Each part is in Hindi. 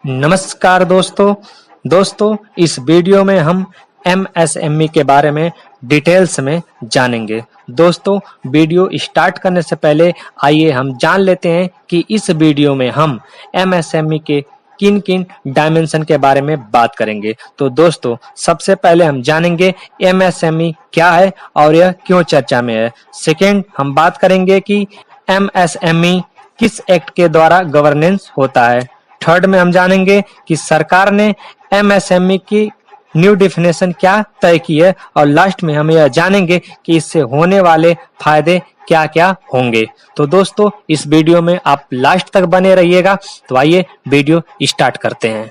नमस्कार दोस्तों इस वीडियो में हम एमएसएमई के बारे में डिटेल्स में जानेंगे। दोस्तों वीडियो स्टार्ट करने से पहले आइए हम जान लेते हैं कि इस वीडियो में हम एमएसएमई के किन किन डायमेंशन के बारे में बात करेंगे। तो दोस्तों सबसे पहले हम जानेंगे एमएसएमई क्या है और यह क्यों चर्चा में है। सेकेंड हम बात करेंगे कि एमएसएमई किस एक्ट के द्वारा गवर्नेंस होता है। थर्ड में हम जानेंगे कि सरकार ने एमएसएमई की न्यू डेफिनेशन क्या तय की है और लास्ट में हम यह जानेंगे कि इससे होने वाले फायदे क्या क्या होंगे। तो दोस्तों इस वीडियो में आप लास्ट तक बने रहिएगा। तो आइए वीडियो स्टार्ट करते हैं।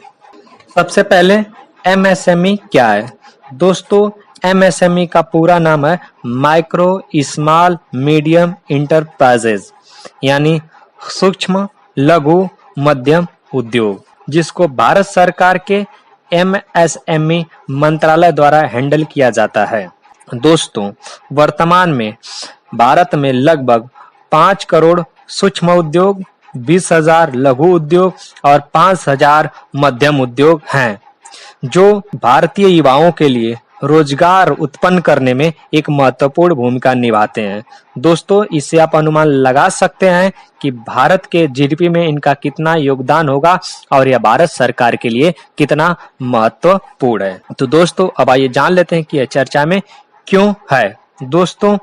सबसे पहले एमएसएमई क्या है। दोस्तों एमएसएमई का पूरा नाम है माइक्रो स्मॉल मीडियम इंटरप्राइजेज, यानी सूक्ष्म लघु मध्यम उद्योग, जिसको भारत सरकार के एमएसएमई मंत्रालय द्वारा हैंडल किया जाता है। दोस्तों वर्तमान में भारत में लगभग 5 करोड़ सूक्ष्म उद्योग, 20,000 लघु उद्योग और 5,000 मध्यम उद्योग हैं, जो भारतीय युवाओं के लिए रोजगार उत्पन्न करने में एक महत्वपूर्ण भूमिका निभाते हैं। दोस्तों इससे आप अनुमान लगा सकते हैं कि भारत के जीडीपी में इनका कितना योगदान होगा और यह भारत सरकार के लिए कितना महत्वपूर्ण है। तो दोस्तों अब आइए जान लेते हैं कि यह चर्चा में क्यों है। दोस्तों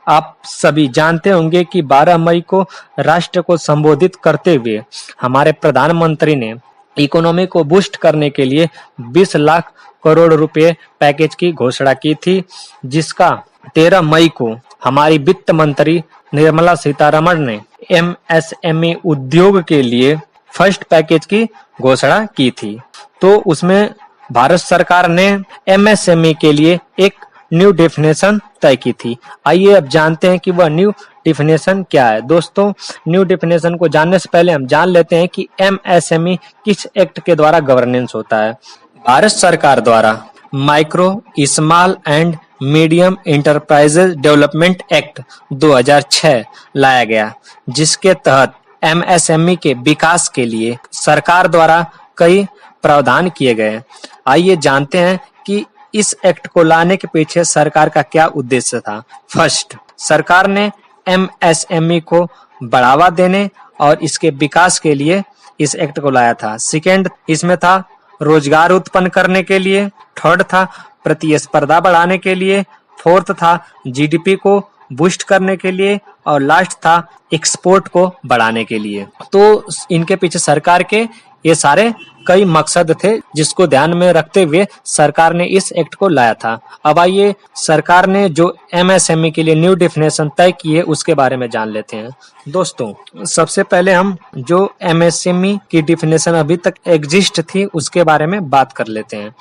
आप सभी जानते होंगे कि 12 मई को राष्ट्र को संबोधित करते हुए हमारे प्रधानमंत्री ने इकोनॉमी को बूस्ट करने के लिए 20 लाख करोड़ रुपए पैकेज की घोषणा की थी, जिसका 13 मई को हमारी वित्त मंत्री निर्मला सीतारमण ने एमएसएमई उद्योग के लिए फर्स्ट पैकेज की घोषणा की थी। तो उसमें भारत सरकार ने एमएसएमई के लिए एक न्यू डेफिनेशन तय की थी। आइए अब जानते हैं कि वह न्यू डेफिनेशन क्या है। दोस्तों न्यू डेफिनेशन को जानने से पहले हम जान लेते हैं कि एमएसएमई किस एक्ट के द्वारा गवर्नेंस होता है। भारत सरकार द्वारा micro small and medium enterprises development act 2006 लाया गया, जिसके तहत एमएसएमई के विकास के लिए सरकार द्वारा कई प्रावधान किए गए। आइए जानते हैं कि इस एक्ट को लाने के पीछे सरकार का क्या उद्देश्य था। फर्स्ट, सरकार ने एमएसएमई को बढ़ावा देने और इसके विकास के लिए इस एक्ट को लाया था। सेकेंड, इसमें था रोजगार उत्पन्न करने के लिए। थर्ड था प्रतिस्पर्धा बढ़ाने के लिए। फोर्थ था जीडीपी को बूस्ट करने के लिए और लास्ट था एक्सपोर्ट को बढ़ाने के लिए। तो इनके पीछे सरकार के ये सारे कई मकसद थे, जिसको ध्यान में रखते हुए सरकार ने इस एक्ट को लाया था। अब आइए सरकार ने जो एमएसएमई के लिए न्यू डेफिनेशन तय की है उसके बारे में जान लेते हैं। दोस्तों सबसे पहले हम जो एमएसएमई की डेफिनेशन अभी तक एग्जिस्ट थी उसके बारे में बात कर लेते हैं।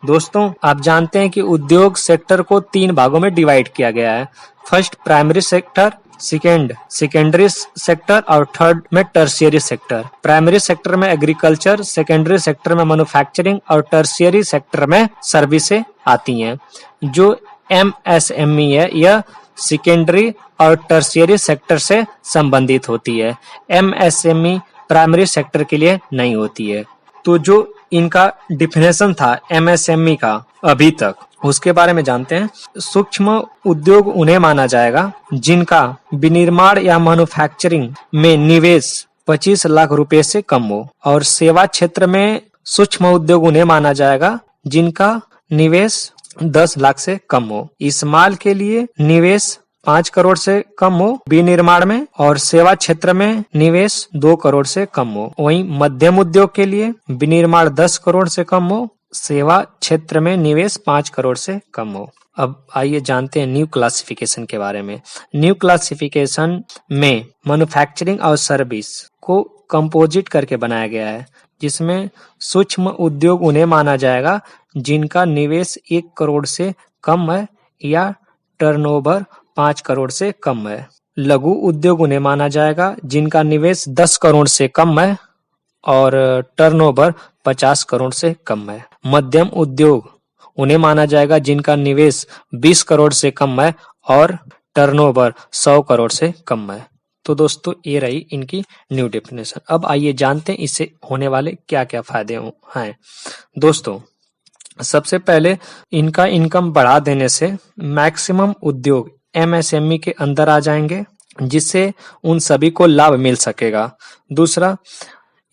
दोस्तों आप जानते हैं कि उद्योग सेक्टर को 3 भागों में डिवाइड किया गया है। First primary sector, second secondary sector और थर्ड में टर्शियरी सेक्टर। प्राइमरी सेक्टर में एग्रीकल्चर, सेकेंडरी सेक्टर में मैन्युफैक्चरिंग और टर्शियरी सेक्टर में सर्विसें आती हैं। जो एमएसएमई है यह सेकेंडरी और टर्शियरी सेक्टर से संबंधित होती है। एमएसएमई प्राइमरी सेक्टर के लिए नहीं होती है। तो जो इनका डिफिनेशन था एमएसएमई का अभी तक, उसके बारे में जानते हैं। सूक्ष्म उद्योग उन्हें माना जाएगा जिनका विनिर्माण या मैन्युफैक्चरिंग में निवेश 25 लाख रुपए से कम हो, और सेवा क्षेत्र में सूक्ष्म उद्योग उन्हें माना जाएगा जिनका निवेश 10 लाख से कम हो। स्मॉल के लिए निवेश 5 करोड़ से कम हो विनिर्माण में, और सेवा क्षेत्र में निवेश 2 करोड़ से कम हो। वहीं मध्यम उद्योग के लिए विनिर्माण 10 करोड़ से कम हो, सेवा क्षेत्र में निवेश 5 करोड़ से कम हो। अब आइए जानते हैं न्यू क्लासिफिकेशन के बारे में। न्यू क्लासिफिकेशन में मैन्युफैक्चरिंग और सर्विस को कंपोजिट करके बनाया गया है, जिसमें सूक्ष्म उद्योग उन्हें माना जाएगा जिनका निवेश 1 करोड़ से कम है या टर्नओवर 5 करोड़ से कम है। लघु उद्योग उन्हें माना जाएगा जिनका निवेश 10 करोड़ से कम है और टर्नओवर 50 करोड़ से कम है। मध्यम उद्योग उन्हें माना जाएगा जिनका निवेश 20 करोड़ से कम है और टर्नओवर 100 करोड़ से कम है। तो दोस्तों ये रही इनकी न्यू डेफिनेशन। अब आइए जानते हैं इससे होने वाले क्या क्या फायदे हैं। दोस्तों सबसे पहले इनका इनकम बढ़ा देने से मैक्सिमम उद्योग एमएसएमई के अंदर आ जाएंगे, जिससे उन सभी को लाभ मिल सकेगा। दूसरा,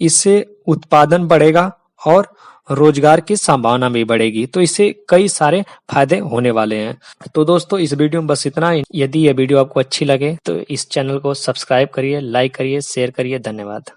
इससे उत्पादन बढ़ेगा और रोजगार की संभावना भी बढ़ेगी, तो इससे कई सारे फायदे होने वाले हैं। तो दोस्तों इस वीडियो में बस इतना। यदि यह वीडियो आपको अच्छी लगे तो इस चैनल को सब्सक्राइब करिए, लाइक करिए, शेयर करिए। धन्यवाद।